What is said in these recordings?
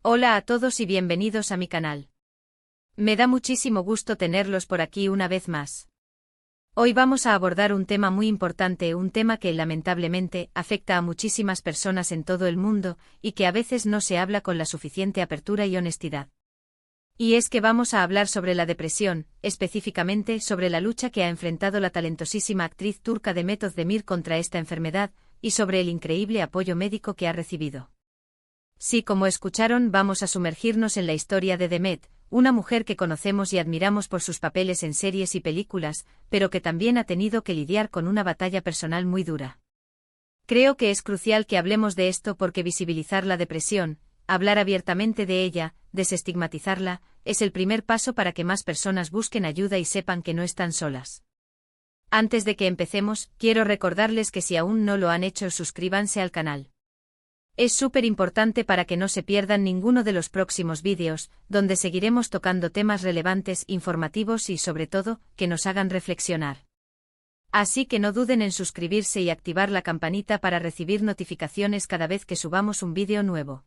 Hola a todos y bienvenidos a mi canal. Me da muchísimo gusto tenerlos por aquí una vez más. Hoy vamos a abordar un tema muy importante, un tema que lamentablemente afecta a muchísimas personas en todo el mundo y que a veces no se habla con la suficiente apertura y honestidad. Y es que vamos a hablar sobre la depresión, específicamente sobre la lucha que ha enfrentado la talentosísima actriz turca Demet Özdemir contra esta enfermedad, y sobre el increíble apoyo médico que ha recibido. Sí, como escucharon, vamos a sumergirnos en la historia de Demet, una mujer que conocemos y admiramos por sus papeles en series y películas, pero que también ha tenido que lidiar con una batalla personal muy dura. Creo que es crucial que hablemos de esto porque visibilizar la depresión, hablar abiertamente de ella, desestigmatizarla, es el primer paso para que más personas busquen ayuda y sepan que no están solas. Antes de que empecemos, quiero recordarles que si aún no lo han hecho, suscríbanse al canal. Es súper importante para que no se pierdan ninguno de los próximos vídeos, donde seguiremos tocando temas relevantes, informativos y sobre todo, que nos hagan reflexionar. Así que no duden en suscribirse y activar la campanita para recibir notificaciones cada vez que subamos un vídeo nuevo.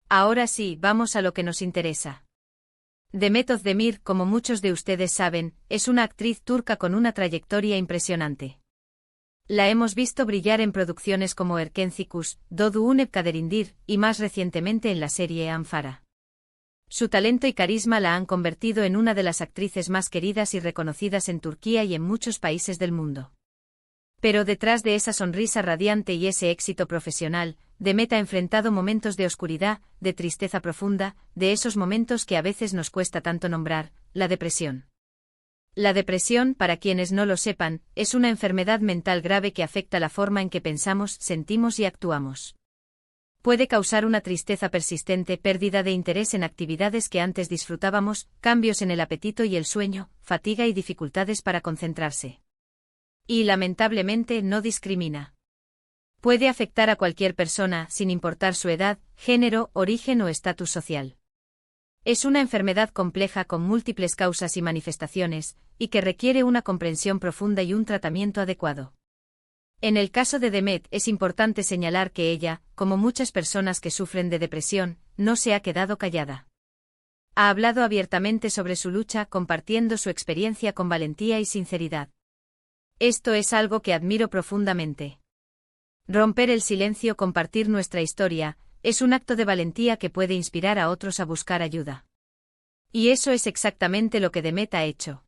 Ahora sí, vamos a lo que nos interesa. Demet Özdemir, como muchos de ustedes saben, es una actriz turca con una trayectoria impresionante. La hemos visto brillar en producciones como Erkencikus, Doğduğun Kaderindir, y más recientemente en la serie Amfara. Su talento y carisma la han convertido en una de las actrices más queridas y reconocidas en Turquía y en muchos países del mundo. Pero detrás de esa sonrisa radiante y ese éxito profesional, Demet ha enfrentado momentos de oscuridad, de tristeza profunda, de esos momentos que a veces nos cuesta tanto nombrar, la depresión. La depresión, para quienes no lo sepan, es una enfermedad mental grave que afecta la forma en que pensamos, sentimos y actuamos. Puede causar una tristeza persistente, pérdida de interés en actividades que antes disfrutábamos, cambios en el apetito y el sueño, fatiga y dificultades para concentrarse. Y lamentablemente no discrimina. Puede afectar a cualquier persona, sin importar su edad, género, origen o estatus social. Es una enfermedad compleja con múltiples causas y manifestaciones, y que requiere una comprensión profunda y un tratamiento adecuado. En el caso de Demet es importante señalar que ella, como muchas personas que sufren de depresión, no se ha quedado callada. Ha hablado abiertamente sobre su lucha, compartiendo su experiencia con valentía y sinceridad. Esto es algo que admiro profundamente. Romper el silencio, compartir nuestra historia, es un acto de valentía que puede inspirar a otros a buscar ayuda. Y eso es exactamente lo que Demet ha hecho.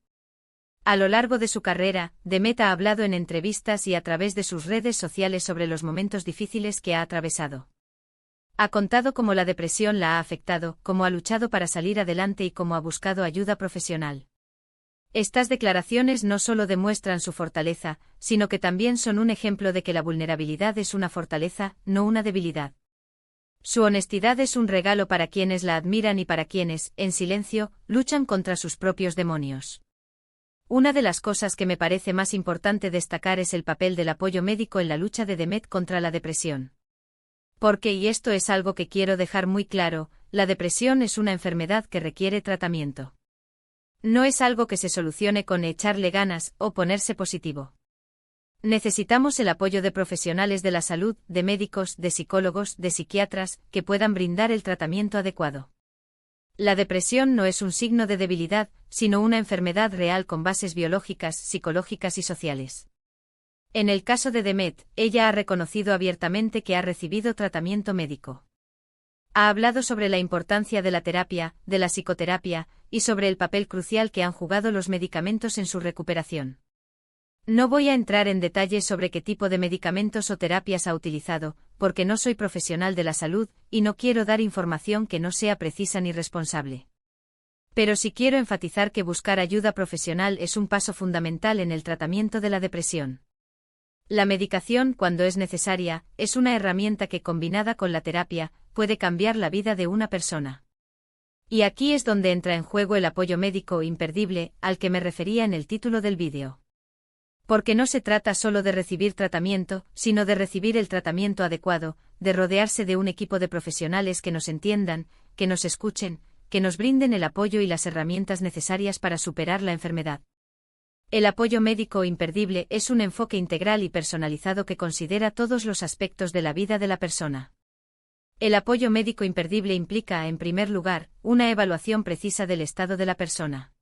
A lo largo de su carrera, Demet ha hablado en entrevistas y a través de sus redes sociales sobre los momentos difíciles que ha atravesado. Ha contado cómo la depresión la ha afectado, cómo ha luchado para salir adelante y cómo ha buscado ayuda profesional. Estas declaraciones no solo demuestran su fortaleza, sino que también son un ejemplo de que la vulnerabilidad es una fortaleza, no una debilidad. Su honestidad es un regalo para quienes la admiran y para quienes, en silencio, luchan contra sus propios demonios. Una de las cosas que me parece más importante destacar es el papel del apoyo médico en la lucha de Demet contra la depresión. Porque, y esto es algo que quiero dejar muy claro, la depresión es una enfermedad que requiere tratamiento. No es algo que se solucione con echarle ganas o ponerse positivo. Necesitamos el apoyo de profesionales de la salud, de médicos, de psicólogos, de psiquiatras, que puedan brindar el tratamiento adecuado. La depresión no es un signo de debilidad, sino una enfermedad real con bases biológicas, psicológicas y sociales. En el caso de Demet, ella ha reconocido abiertamente que ha recibido tratamiento médico. Ha hablado sobre la importancia de la terapia, de la psicoterapia, y sobre el papel crucial que han jugado los medicamentos en su recuperación. No voy a entrar en detalles sobre qué tipo de medicamentos o terapias ha utilizado, porque no soy profesional de la salud, y no quiero dar información que no sea precisa ni responsable. Pero sí quiero enfatizar que buscar ayuda profesional es un paso fundamental en el tratamiento de la depresión. La medicación, cuando es necesaria, es una herramienta que, combinada con la terapia, puede cambiar la vida de una persona. Y aquí es donde entra en juego el apoyo médico imperdible, al que me refería en el título del vídeo. Porque no se trata solo de recibir tratamiento, sino de recibir el tratamiento adecuado, de rodearse de un equipo de profesionales que nos entiendan, que nos escuchen, que nos brinden el apoyo y las herramientas necesarias para superar la enfermedad. El apoyo médico imperdible es un enfoque integral y personalizado que considera todos los aspectos de la vida de la persona. El apoyo médico imperdible implica, en primer lugar, una evaluación precisa del estado de la persona.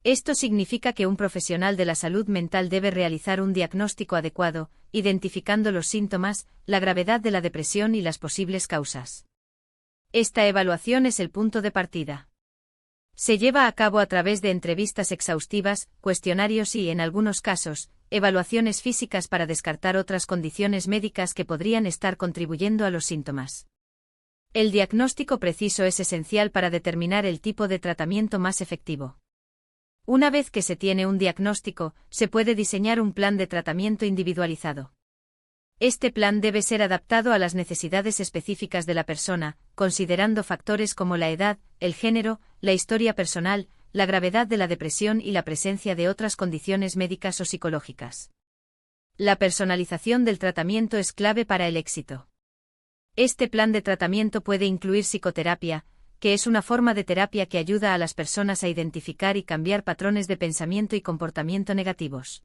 Esto significa que un profesional de la salud mental debe realizar un diagnóstico adecuado, identificando los síntomas, la gravedad de la depresión y las posibles causas. Esta evaluación es el punto de partida. Se lleva a cabo a través de entrevistas exhaustivas, cuestionarios y, en algunos casos, evaluaciones físicas para descartar otras condiciones médicas que podrían estar contribuyendo a los síntomas. El diagnóstico preciso es esencial para determinar el tipo de tratamiento más efectivo. Una vez que se tiene un diagnóstico, se puede diseñar un plan de tratamiento individualizado. Este plan debe ser adaptado a las necesidades específicas de la persona, considerando factores como la edad, el género, la historia personal, la gravedad de la depresión y la presencia de otras condiciones médicas o psicológicas. La personalización del tratamiento es clave para el éxito. Este plan de tratamiento puede incluir psicoterapia, que es una forma de terapia que ayuda a las personas a identificar y cambiar patrones de pensamiento y comportamiento negativos.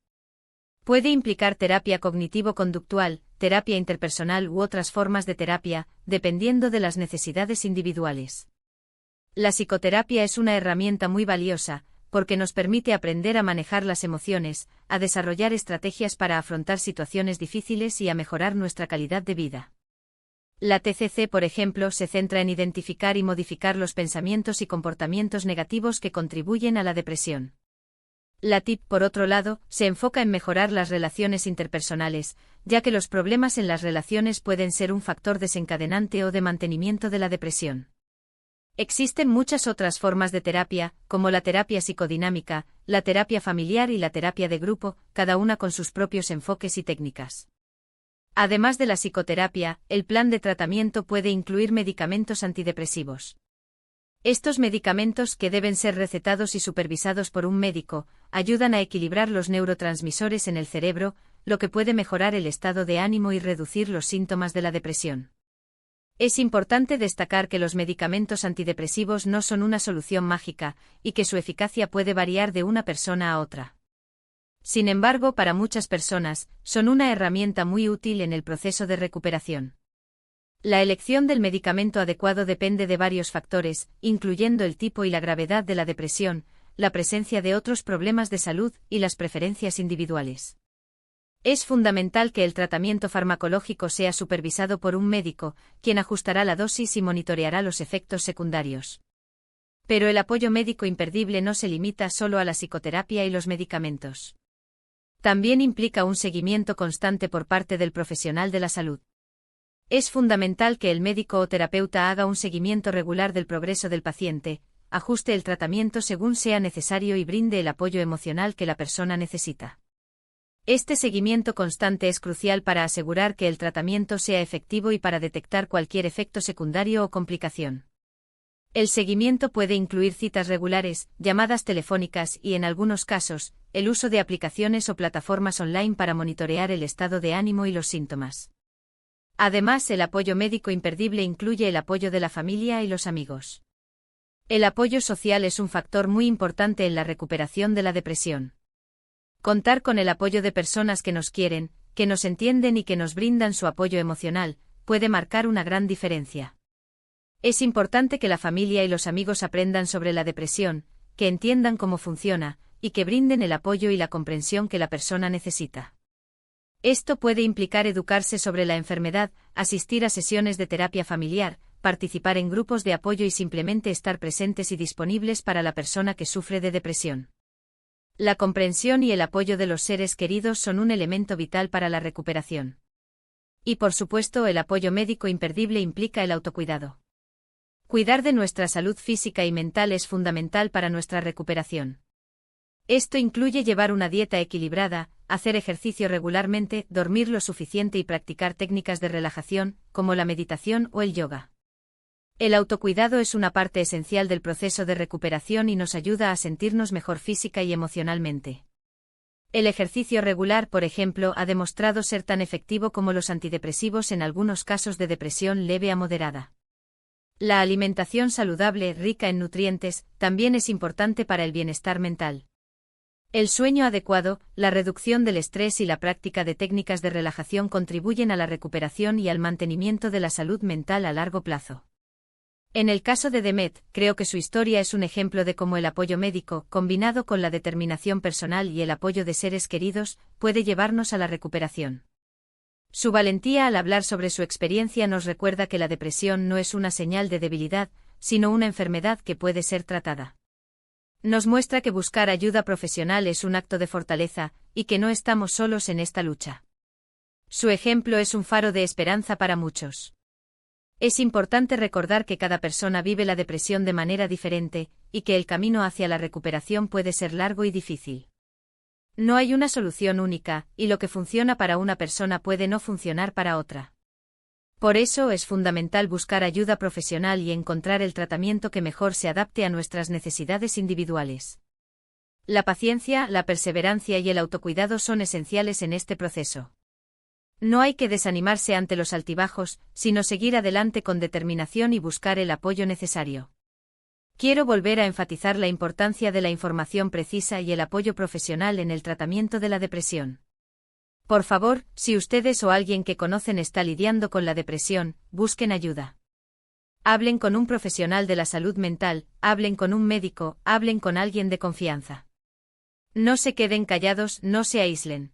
Puede implicar terapia cognitivo-conductual, terapia interpersonal u otras formas de terapia, dependiendo de las necesidades individuales. La psicoterapia es una herramienta muy valiosa, porque nos permite aprender a manejar las emociones, a desarrollar estrategias para afrontar situaciones difíciles y a mejorar nuestra calidad de vida. La TCC, por ejemplo, se centra en identificar y modificar los pensamientos y comportamientos negativos que contribuyen a la depresión. La TIP, por otro lado, se enfoca en mejorar las relaciones interpersonales, ya que los problemas en las relaciones pueden ser un factor desencadenante o de mantenimiento de la depresión. Existen muchas otras formas de terapia, como la terapia psicodinámica, la terapia familiar y la terapia de grupo, cada una con sus propios enfoques y técnicas. Además de la psicoterapia, el plan de tratamiento puede incluir medicamentos antidepresivos. Estos medicamentos, que deben ser recetados y supervisados por un médico, ayudan a equilibrar los neurotransmisores en el cerebro, lo que puede mejorar el estado de ánimo y reducir los síntomas de la depresión. Es importante destacar que los medicamentos antidepresivos no son una solución mágica, y que su eficacia puede variar de una persona a otra. Sin embargo, para muchas personas, son una herramienta muy útil en el proceso de recuperación. La elección del medicamento adecuado depende de varios factores, incluyendo el tipo y la gravedad de la depresión, la presencia de otros problemas de salud y las preferencias individuales. Es fundamental que el tratamiento farmacológico sea supervisado por un médico, quien ajustará la dosis y monitoreará los efectos secundarios. Pero el apoyo médico imperdible no se limita solo a la psicoterapia y los medicamentos. También implica un seguimiento constante por parte del profesional de la salud. Es fundamental que el médico o terapeuta haga un seguimiento regular del progreso del paciente, ajuste el tratamiento según sea necesario y brinde el apoyo emocional que la persona necesita. Este seguimiento constante es crucial para asegurar que el tratamiento sea efectivo y para detectar cualquier efecto secundario o complicación. El seguimiento puede incluir citas regulares, llamadas telefónicas y, en algunos casos, el uso de aplicaciones o plataformas online para monitorear el estado de ánimo y los síntomas. Además, el apoyo médico imperdible incluye el apoyo de la familia y los amigos. El apoyo social es un factor muy importante en la recuperación de la depresión. Contar con el apoyo de personas que nos quieren, que nos entienden y que nos brindan su apoyo emocional, puede marcar una gran diferencia. Es importante que la familia y los amigos aprendan sobre la depresión, que entiendan cómo funciona, y que brinden el apoyo y la comprensión que la persona necesita. Esto puede implicar educarse sobre la enfermedad, asistir a sesiones de terapia familiar, participar en grupos de apoyo y simplemente estar presentes y disponibles para la persona que sufre de depresión. La comprensión y el apoyo de los seres queridos son un elemento vital para la recuperación. Y por supuesto, el apoyo médico imperdible implica el autocuidado. Cuidar de nuestra salud física y mental es fundamental para nuestra recuperación. Esto incluye llevar una dieta equilibrada, hacer ejercicio regularmente, dormir lo suficiente y practicar técnicas de relajación, como la meditación o el yoga. El autocuidado es una parte esencial del proceso de recuperación y nos ayuda a sentirnos mejor física y emocionalmente. El ejercicio regular, por ejemplo, ha demostrado ser tan efectivo como los antidepresivos en algunos casos de depresión leve a moderada. La alimentación saludable, rica en nutrientes, también es importante para el bienestar mental. El sueño adecuado, la reducción del estrés y la práctica de técnicas de relajación contribuyen a la recuperación y al mantenimiento de la salud mental a largo plazo. En el caso de Demet, creo que su historia es un ejemplo de cómo el apoyo médico, combinado con la determinación personal y el apoyo de seres queridos, puede llevarnos a la recuperación. Su valentía al hablar sobre su experiencia nos recuerda que la depresión no es una señal de debilidad, sino una enfermedad que puede ser tratada. Nos muestra que buscar ayuda profesional es un acto de fortaleza, y que no estamos solos en esta lucha. Su ejemplo es un faro de esperanza para muchos. Es importante recordar que cada persona vive la depresión de manera diferente, y que el camino hacia la recuperación puede ser largo y difícil. No hay una solución única, y lo que funciona para una persona puede no funcionar para otra. Por eso es fundamental buscar ayuda profesional y encontrar el tratamiento que mejor se adapte a nuestras necesidades individuales. La paciencia, la perseverancia y el autocuidado son esenciales en este proceso. No hay que desanimarse ante los altibajos, sino seguir adelante con determinación y buscar el apoyo necesario. Quiero volver a enfatizar la importancia de la información precisa y el apoyo profesional en el tratamiento de la depresión. Por favor, si ustedes o alguien que conocen está lidiando con la depresión, busquen ayuda. Hablen con un profesional de la salud mental, hablen con un médico, hablen con alguien de confianza. No se queden callados, no se aíslen.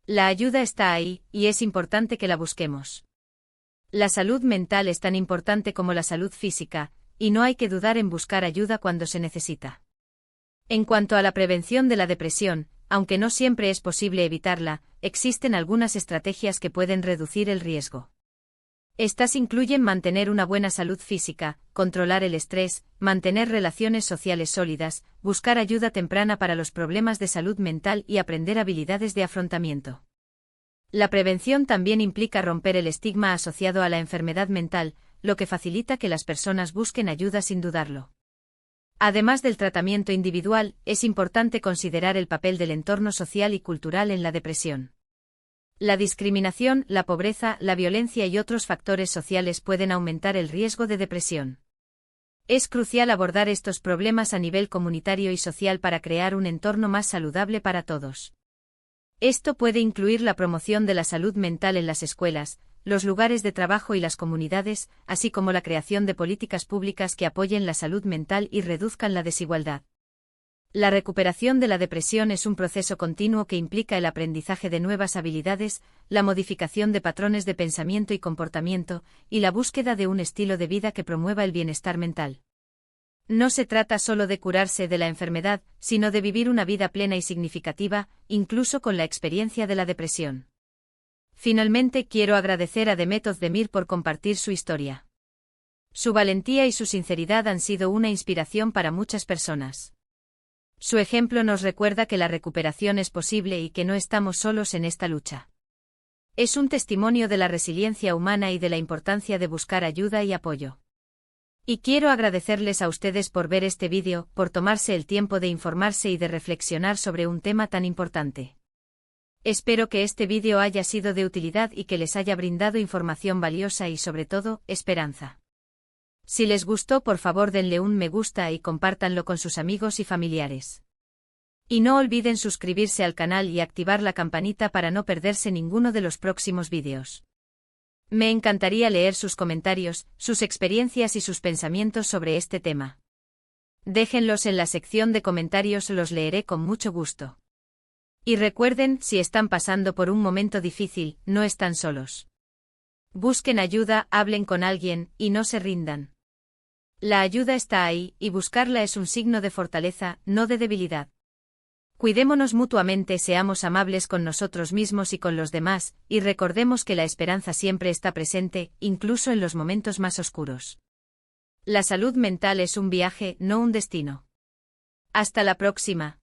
La ayuda está ahí, y es importante que la busquemos. La salud mental es tan importante como la salud física, y no hay que dudar en buscar ayuda cuando se necesita. En cuanto a la prevención de la depresión, aunque no siempre es posible evitarla, existen algunas estrategias que pueden reducir el riesgo. Estas incluyen mantener una buena salud física, controlar el estrés, mantener relaciones sociales sólidas, buscar ayuda temprana para los problemas de salud mental y aprender habilidades de afrontamiento. La prevención también implica romper el estigma asociado a la enfermedad mental, lo que facilita que las personas busquen ayuda sin dudarlo. Además del tratamiento individual, es importante considerar el papel del entorno social y cultural en la depresión. La discriminación, la pobreza, la violencia y otros factores sociales pueden aumentar el riesgo de depresión. Es crucial abordar estos problemas a nivel comunitario y social para crear un entorno más saludable para todos. Esto puede incluir la promoción de la salud mental en las escuelas, los lugares de trabajo y las comunidades, así como la creación de políticas públicas que apoyen la salud mental y reduzcan la desigualdad. La recuperación de la depresión es un proceso continuo que implica el aprendizaje de nuevas habilidades, la modificación de patrones de pensamiento y comportamiento, y la búsqueda de un estilo de vida que promueva el bienestar mental. No se trata solo de curarse de la enfermedad, sino de vivir una vida plena y significativa, incluso con la experiencia de la depresión. Finalmente quiero agradecer a Demet Özdemir por compartir su historia. Su valentía y su sinceridad han sido una inspiración para muchas personas. Su ejemplo nos recuerda que la recuperación es posible y que no estamos solos en esta lucha. Es un testimonio de la resiliencia humana y de la importancia de buscar ayuda y apoyo. Y quiero agradecerles a ustedes por ver este vídeo, por tomarse el tiempo de informarse y de reflexionar sobre un tema tan importante. Espero que este vídeo haya sido de utilidad y que les haya brindado información valiosa y sobre todo, esperanza. Si les gustó, por favor denle un me gusta y compártanlo con sus amigos y familiares. Y no olviden suscribirse al canal y activar la campanita para no perderse ninguno de los próximos vídeos. Me encantaría leer sus comentarios, sus experiencias y sus pensamientos sobre este tema. Déjenlos en la sección de comentarios, los leeré con mucho gusto. Y recuerden, si están pasando por un momento difícil, no están solos. Busquen ayuda, hablen con alguien, y no se rindan. La ayuda está ahí, y buscarla es un signo de fortaleza, no de debilidad. Cuidémonos mutuamente, seamos amables con nosotros mismos y con los demás, y recordemos que la esperanza siempre está presente, incluso en los momentos más oscuros. La salud mental es un viaje, no un destino. Hasta la próxima.